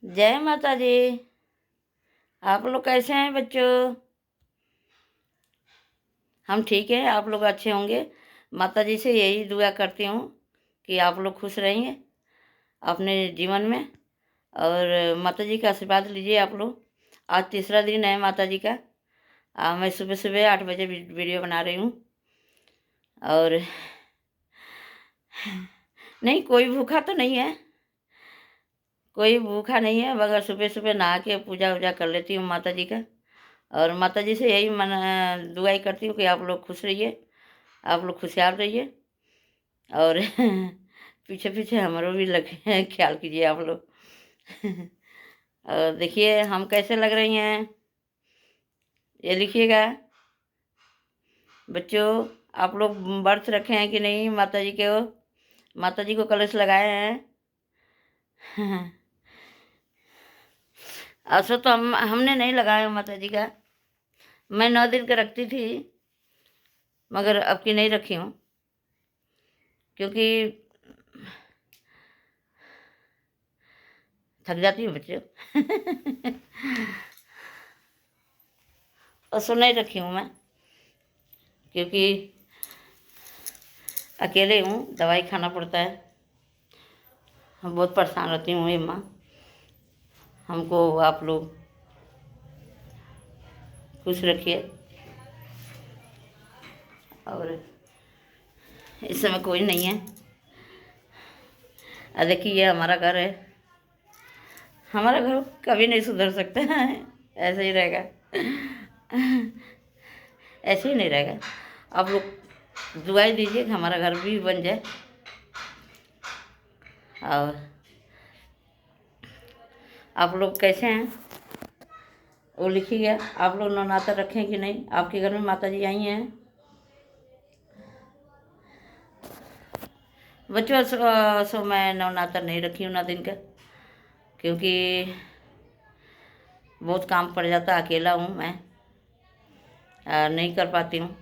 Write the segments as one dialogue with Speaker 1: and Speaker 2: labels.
Speaker 1: जय माता जी। आप लोग कैसे हैं बच्चों? हम ठीक हैं, आप लोग अच्छे होंगे। माता जी से यही दुआ करती हूँ कि आप लोग खुश रहेंगे अपने जीवन में, और माता जी का आशीर्वाद लीजिए आप लोग। आज तीसरा दिन है माता जी का। मैं सुबह सुबह 8 बजे वीडियो बना रही हूँ। और नहीं, कोई भूखा तो नहीं है, कोई भूखा नहीं है, मगर सुबह सुबह नहा के पूजा वूजा कर लेती हूँ माता जी का। और माता जी से यही दुआई करती हूँ कि आप लोग खुश रहिए, आप लोग खुशहाल रहिए। और पीछे पीछे हमारो भी लगे ख्याल कीजिए आप लोग। और देखिए हम कैसे लग रही हैं, ये लिखिएगा बच्चों। आप लोग व्रत रखे हैं कि नहीं माता जी के? माता जी को कलश लगाए हैं? ऐसा तो हमने नहीं लगाया माता जी का। मैं 9 दिन का रखती थी, मगर अब की नहीं रखी हूँ, क्योंकि थक जाती हूँ बच्चों। और नहीं रखी हूँ मैं, क्योंकि अकेले हूँ, दवाई खाना पड़ता है। हम बहुत परेशान रहती हूँ ये माँ। हमको आप लोग खुश रखिए। और इस समय कोई नहीं है। देखिए ये हमारा घर है। हमारा घर कभी नहीं सुधर सकता है, ऐसे ही रहेगा, ऐसे ही नहीं रहेगा। आप लोग दुआई दीजिए कि हमारा घर भी बन जाए। और आप लोग कैसे हैं वो लिखिएगा। आप लोग नवरात्र रखें कि नहीं? आपके घर में माता जी आई हैं बच्चों? सो मैं नवरात्र नहीं रखी हूँ 9 दिन का, क्योंकि बहुत काम पड़ जाता, अकेला हूँ मैं, नहीं कर पाती हूँ।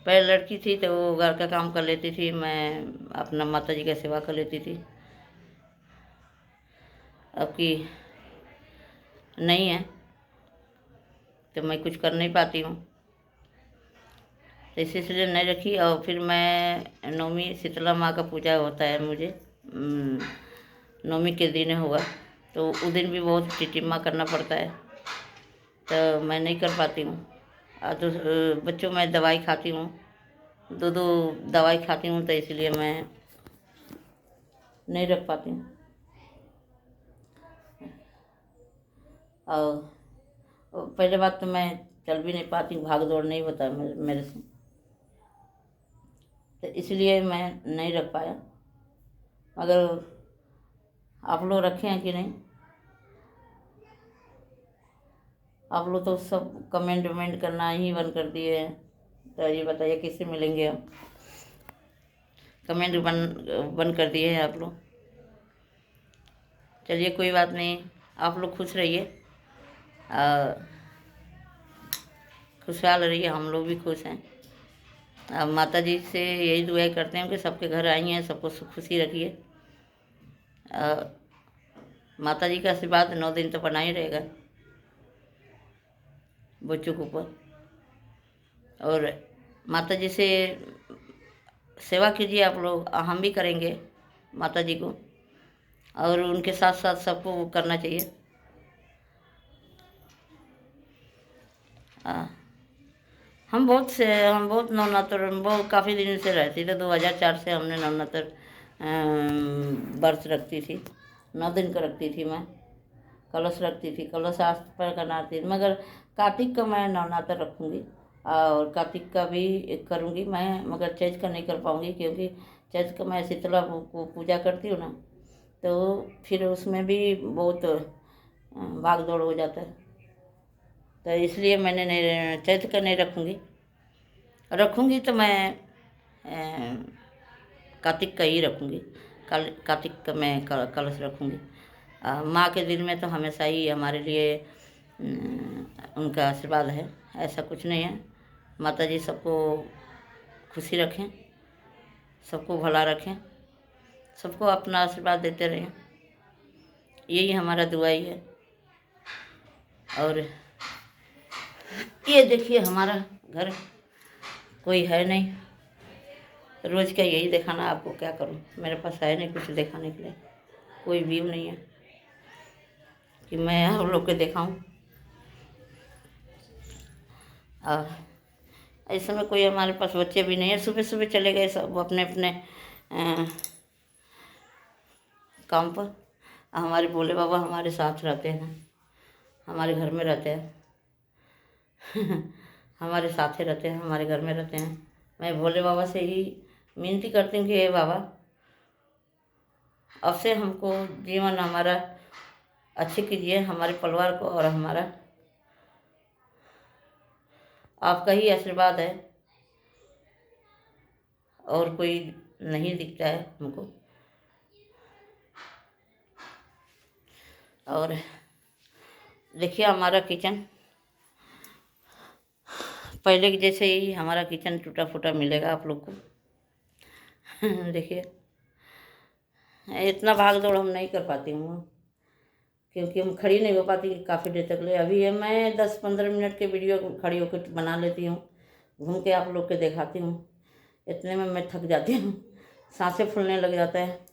Speaker 1: पहले लड़की थी तो वो घर का काम कर लेती थी, मैं अपना माता जी का सेवा कर लेती थी। अब की नहीं है तो मैं कुछ कर नहीं पाती हूँ, तो इसलिए नहीं रखी। और फिर मैं नवमी शीतला माँ का पूजा होता है मुझे, नवमी के दिन होगा, तो उस दिन भी बहुत टिटिम्मा करना पड़ता है, तो मैं नहीं कर पाती हूँ। तो बच्चों मैं दवाई खाती हूँ, 2 दवाई खाती हूँ, तो इसलिए मैं नहीं रख पाती हूँ। और पहले बात तो मैं चल भी नहीं पाती, भाग दौड़ नहीं होता मेरे से, तो इसलिए मैं नहीं रख पाया। मगर आप लोग रखे हैं कि नहीं? आप लोग तो सब कमेंट वमेंट करना ही बंद कर दिए हैं, तो ये बताइए किससे मिलेंगे हम? कमेंट बंद कर दिए हैं आप लोग। चलिए कोई बात नहीं, आप लोग खुश रहिए, खुशहाल रहिए, हम लोग भी खुश हैं। अब माता जी से यही दुआ करते हैं कि सबके घर आई हैं, सबको खुशी रखिए। माता जी का आशीर्वाद 9 दिन तो बना ही रहेगा बच्चों के ऊपर। और माता जी से सेवा कीजिए आप लोग, हम भी करेंगे माता जी को, और उनके साथ साथ सबको करना चाहिए। हम बहुत नवरात्र बहुत काफ़ी दिन से रहती थी। 2004 से हमने नवरात्र व्रत रखती थी, 9 दिन का रखती थी मैं। कलश रखती थी, कलश आज पर करनाती थी, मगर कार्तिक का मैं नवरात्र रखूँगी, और कार्तिक का भी करूँगी मैं, मगर चैत का नहीं कर पाऊँगी, क्योंकि चैत का मैं शीतला को पूजा करती हूँ ना, तो फिर उसमें भी बहुत भाग दौड़ हो जाता है, तो इसलिए मैंने नहीं, चैत का नहीं रखूँगी। रखूँगी तो मैं कार्तिक का ही रखूँगी। कार्तिक का मैं कलश रखूँगी। माँ के दिन में तो हमेशा ही हमारे लिए उनका आशीर्वाद है, ऐसा कुछ नहीं है। माता जी सबको खुशी रखें, सबको भला रखें, सबको अपना आशीर्वाद देते रहें, यही हमारा दुआ ही है। और ये देखिए हमारा घर कोई है नहीं, रोज़ का यही दिखाना। आपको क्या करूं, मेरे पास है नहीं कुछ दिखाने के लिए, कोई व्यू नहीं है कि मैं आप लोग को दिखाऊं। और इस समय कोई हमारे पास बच्चे भी नहीं है, सुबह सुबह चले गए सब अपने अपने काम पर। हमारे भोले बाबा हमारे साथ रहते हैं, हमारे घर में रहते हैं हमारे साथ ही रहते हैं, हमारे घर में रहते हैं। मैं भोले बाबा से ही विनती करती हूँ कि हे बाबा, अब से हमको जीवन हमारा अच्छे कीजिए, हमारे परिवार को, और हमारा आपका ही आशीर्वाद है, और कोई नहीं दिखता है हमको। और देखिए हमारा किचन पहले के जैसे ही हमारा किचन टूटा फूटा मिलेगा आप लोग को देखिए इतना भाग दौड़ हम नहीं कर पाती हूँ, क्योंकि हम खड़ी नहीं हो पाती काफ़ी देर तक ले। अभी है मैं 10-15 मिनट के वीडियो खड़ी होकर बना लेती हूँ, घूम के आप लोग के दिखाती हूँ, इतने में मैं थक जाती हूँ, सांसें फूलने लग जाता है।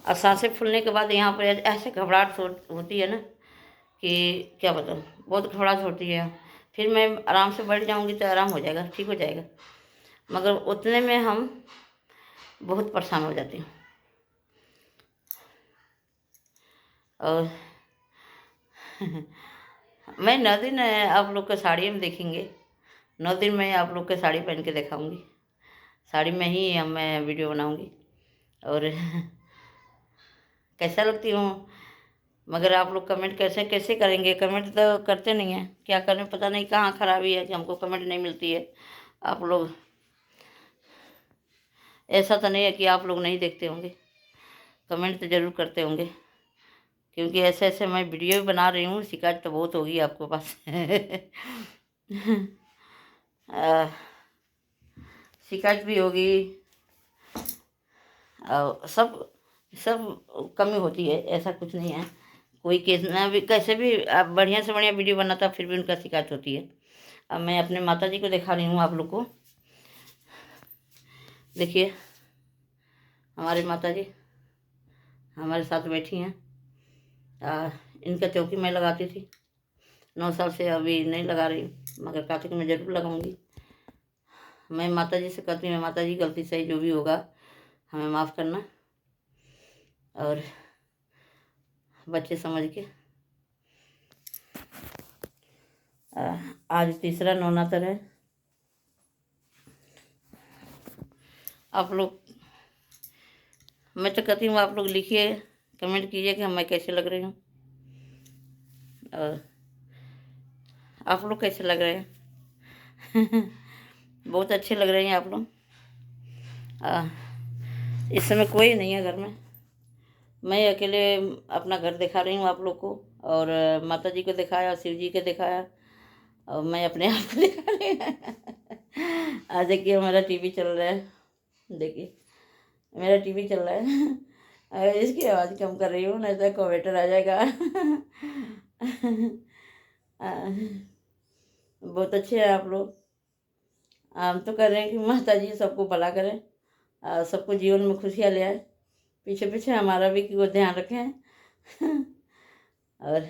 Speaker 1: और सांसें फूलने के बाद यहाँ पर ऐसे घबराहट होती है ना कि क्या बताऊँ, बहुत घबराहट होती है। फिर मैं आराम से बैठ जाऊँगी तो आराम हो जाएगा, ठीक हो जाएगा, मगर उतने में हम बहुत परेशान हो जाती हूँ। और मैं 9 दिन आप लोग को साड़ी में देखेंगे, 9 दिन मैं आप लोग को साड़ी पहन के दिखाऊंगी, साड़ी में ही मैं वीडियो बनाऊंगी। और कैसा लगती हूँ, मगर आप लोग कमेंट कैसे कैसे करेंगे, कमेंट तो करते नहीं हैं, क्या करें पता नहीं कहाँ खराबी है कि हमको कमेंट नहीं मिलती है। आप लोग ऐसा तो नहीं है कि आप लोग नहीं देखते होंगे, कमेंट तो ज़रूर करते होंगे, क्योंकि ऐसे ऐसे मैं वीडियो भी बना रही हूँ। शिकायत तो बहुत होगी आपके पास शिकायत भी होगी, और सब सब कमी होती है, ऐसा कुछ नहीं है। कोई कितना भी कैसे भी आप बढ़िया से बढ़िया वीडियो बनाता फिर भी उनका शिकायत होती है। अब मैं अपने माता जी को दिखा रही हूँ आप लोग को, देखिए हमारी माता जी हमारे साथ बैठी हैं। इनका चौकी मैं लगाती थी 9 साल से, अभी नहीं लगा रही, मगर कार्तिक में ज़रूर लगाऊंगी। मैं माता जी से कहती हूँ, माता जी गलती सही जो भी होगा हमें माफ़ करना, और बच्चे समझ के। आज तीसरा नवरात्र है। आप लोग, मैं तो कहती हूँ आप लोग लिखिए, कमेंट कीजिए कि मैं कैसे लग रही हूँ, और आप लोग कैसे लग रहे हैं बहुत अच्छे लग रहे हैं आप लोग। इस समय कोई नहीं है घर में, मैं अकेले अपना घर दिखा रही हूँ आप लोग को, और माता जी को दिखाया, शिव जी को दिखाया, और मैं अपने आप को दिखा रही हूँ आज देखिए हमारा टीवी चल रहा है, देखिए मेरा टीवी चल रहा है अगर इसकी आवाज़ कम कर रही हूँ नहीं तो कमेंटर आ जाएगा बहुत अच्छे हैं आप लोग। हम तो कर रहे हैं कि माता जी सबको भला करें, सबको जीवन में खुशियाँ ले आए, पीछे पीछे हमारा भी कि वो ध्यान रखें और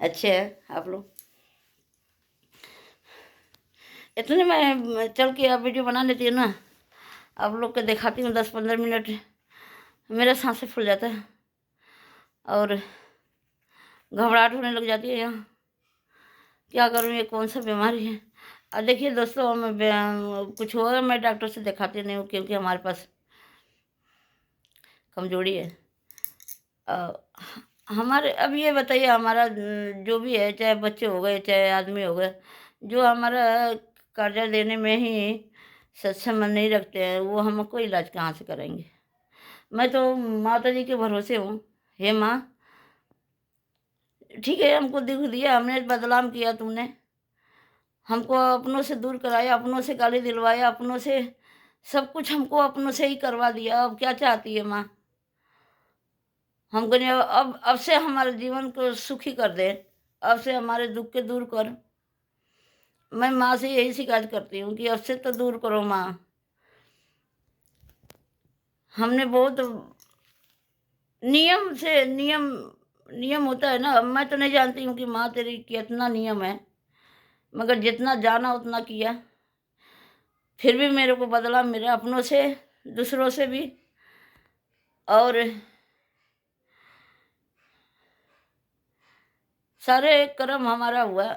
Speaker 1: अच्छे हैं आप लोग। इतने मैं चल के अब वीडियो बना लेती हूँ ना, आप लोग को दिखाती हूँ 10-15 मिनट, मेरा सांसें फूल जाता है और घबराहट होने लग जाती है। यहाँ क्या करूँ, ये कौन सा बीमारी है। अब देखिए दोस्तों, मैं कुछ होगा मैं डॉक्टर से दिखाती नहीं हूँ, क्योंकि हमारे पास कमजोरी है। हमारे अब ये बताइए, हमारा जो भी है, चाहे बच्चे हो गए चाहे आदमी हो गए, जो हमारा कर्जा देने में ही सक्षम नहीं रखते हैं, वो हमको इलाज कहाँ से कराएंगे। मैं तो माता जी के भरोसे हूँ। हे माँ, ठीक है हमको दुख दिया, हमने बदनाम किया, तुमने हमको अपनों से दूर कराया, अपनों से गाली दिलवाया, अपनों से सब कुछ हमको अपनों से ही करवा दिया, अब क्या चाहती है माँ? हम कहने अब से हमारे जीवन को सुखी कर दे, अब से हमारे दुःख के दूर कर। मैं माँ से यही शिकायत करती हूँ कि अब से तो दूर करो माँ। हमने बहुत नियम से नियम होता है ना, मैं तो नहीं जानती हूँ कि माँ तेरी कितना नियम है, मगर जितना जाना उतना किया। फिर भी मेरे को बदला मेरे अपनों से, दूसरों से भी। और सारे कर्म हमारा हुआ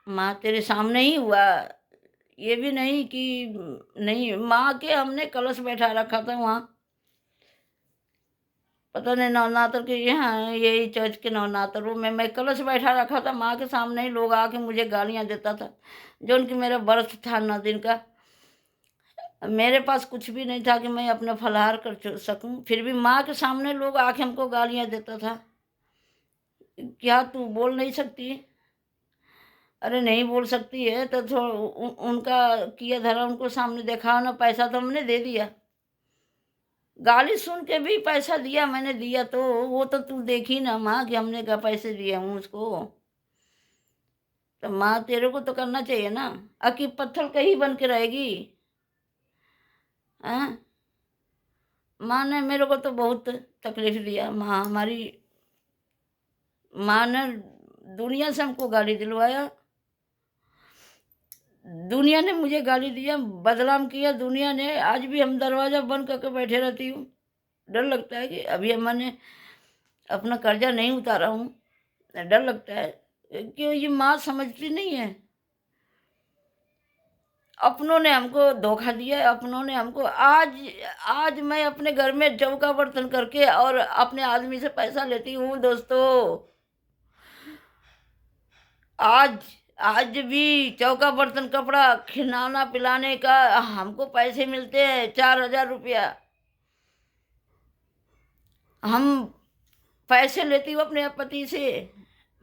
Speaker 1: माँ तेरे सामने ही हुआ। ये भी नहीं कि नहीं, माँ के हमने कलश बैठा रखा था वहाँ, पता नहीं नवनात्र के यहाँ यही चर्च के नवनात्रों में मैं कलश बैठा रखा था माँ के सामने ही। लोग आके मुझे गालियाँ देता था, जो उनकी मेरा व्रत था 9 दिन का। मेरे पास कुछ भी नहीं था कि मैं अपना फलाहार कर सकूं, फिर भी माँ के सामने लोग आके हमको गालियाँ देता था। क्या तू बोल नहीं सकती? अरे नहीं बोल सकती है तो उनका किया धरा उनको सामने देखा ना, पैसा तो हमने दे दिया। गाली सुन के भी पैसा दिया मैंने, दिया तो वो तो तू देखी ना माँ कि हमने क्या पैसे दिए हूँ उसको। तो माँ तेरे को तो करना चाहिए ना, अकी पत्थर कहीं बन के रहेगी? हाँ, माँ ने मेरे को तो बहुत तकलीफ दिया। माँ हमारी, माँ ने दुनिया से हमको गाली दिलवाया, दुनिया ने मुझे गाली दिया, बदनाम किया दुनिया ने। आज भी हम दरवाज़ा बंद करके बैठे रहती हूँ, डर लगता है कि अभी मैंने अपना कर्जा नहीं उतारा हूँ, डर लगता है कि ये माँ समझती नहीं है। अपनों ने हमको धोखा दिया, अपनों ने हमको। आज आज मैं अपने घर में चौका बर्तन करके और अपने आदमी से पैसा लेती हूँ दोस्तों। आज आज भी चौका बर्तन कपड़ा खिलाना पिलाने का हमको पैसे मिलते हैं 4,000 रुपया। हम पैसे लेती हूँ अपने पति से,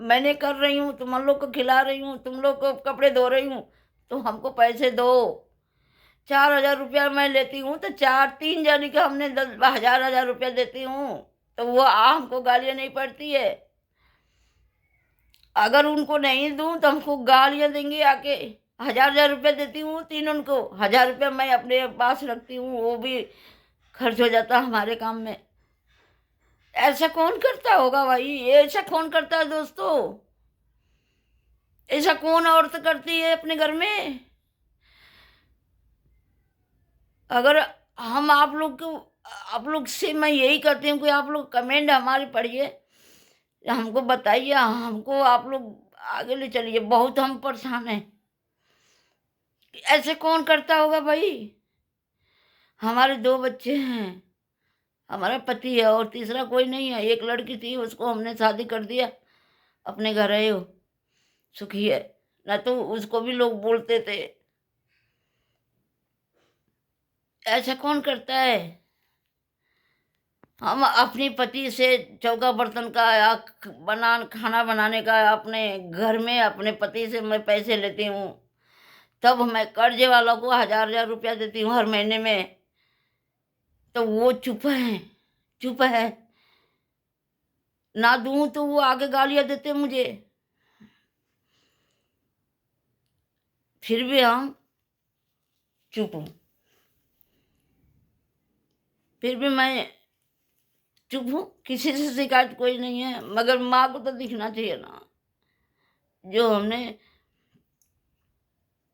Speaker 1: मैंने कर रही हूँ, तुम लोग को खिला रही हूँ, तुम लोग को कपड़े धो रही हूँ, तो हमको पैसे दो। 4,000 रुपया मैं लेती हूँ तो 3 जने का हमने 10,000 देती हूँ, तो वो हमको गालियाँ नहीं पड़ती है। अगर उनको नहीं दूँ तो हमको गालियाँ देंगे आके। 1,000 रुपया देती हूँ तीनों को, 1,000 रुपया मैं अपने पास रखती हूँ, वो भी खर्च हो जाता हमारे काम में। ऐसा कौन करता होगा भाई? ऐसा कौन करता है दोस्तों? ऐसा कौन औरत करती है अपने घर में? अगर हम आप लोग से मैं यही करती हूँ कि आप लोग कमेंट हमारी पढ़िए, हमको बताइए, हमको आप लोग आगे ले चलिए। बहुत हम परेशान हैं, ऐसे कौन करता होगा भाई? हमारे 2 बच्चे हैं, हमारा पति है और तीसरा कोई नहीं है। एक लड़की थी, उसको हमने शादी कर दिया, अपने घर है वो, सुखी है। ना तो उसको भी लोग बोलते थे। ऐसा कौन करता है? हम अपनी पति से चौका बर्तन का या खाना बनाने का अपने घर में अपने पति से मैं पैसे लेती हूँ, तब मैं कर्जे वालों को 1,000 रुपया देती हूँ हर महीने में, तो वो चुप है, चुप है। ना दूँ तो वो आगे गालियाँ देते मुझे। फिर भी हम चुप हूँ, फिर भी मैं चुप हूँ, किसी से शिकायत कोई नहीं है। मगर माँ को तो दिखना चाहिए ना, जो हमने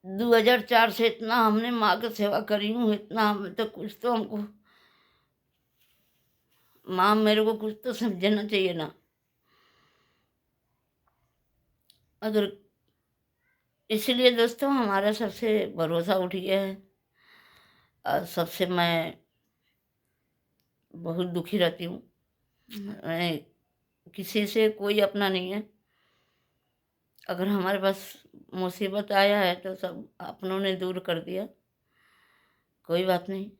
Speaker 1: 2004 से इतना हमने माँ की सेवा करी हूँ, इतना हमें तो कुछ तो हमको माँ मेरे को कुछ तो समझना चाहिए ना। अगर इसलिए दोस्तों हमारा सबसे भरोसा उठ गया है और सबसे मैं बहुत दुखी रहती हूँ। मैं किसी से कोई अपना नहीं है। अगर हमारे पास मुसीबत आया है तो सब अपनों ने दूर कर दिया, कोई बात नहीं।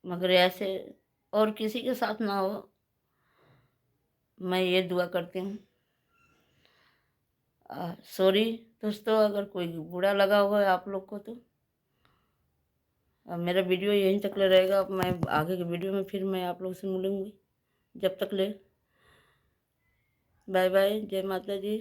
Speaker 1: मगर ऐसे और किसी के साथ ना हो, मैं ये दुआ करती हूँ। सॉरी दोस्तों, अगर कोई बुरा लगा हुआ है आप लोग को तो अब मेरा वीडियो यहीं तक ले रहेगा। अब मैं आगे के वीडियो में फिर मैं आप लोगों से मिलूँगी। जब तक ले बाय बाय, जय माता जी।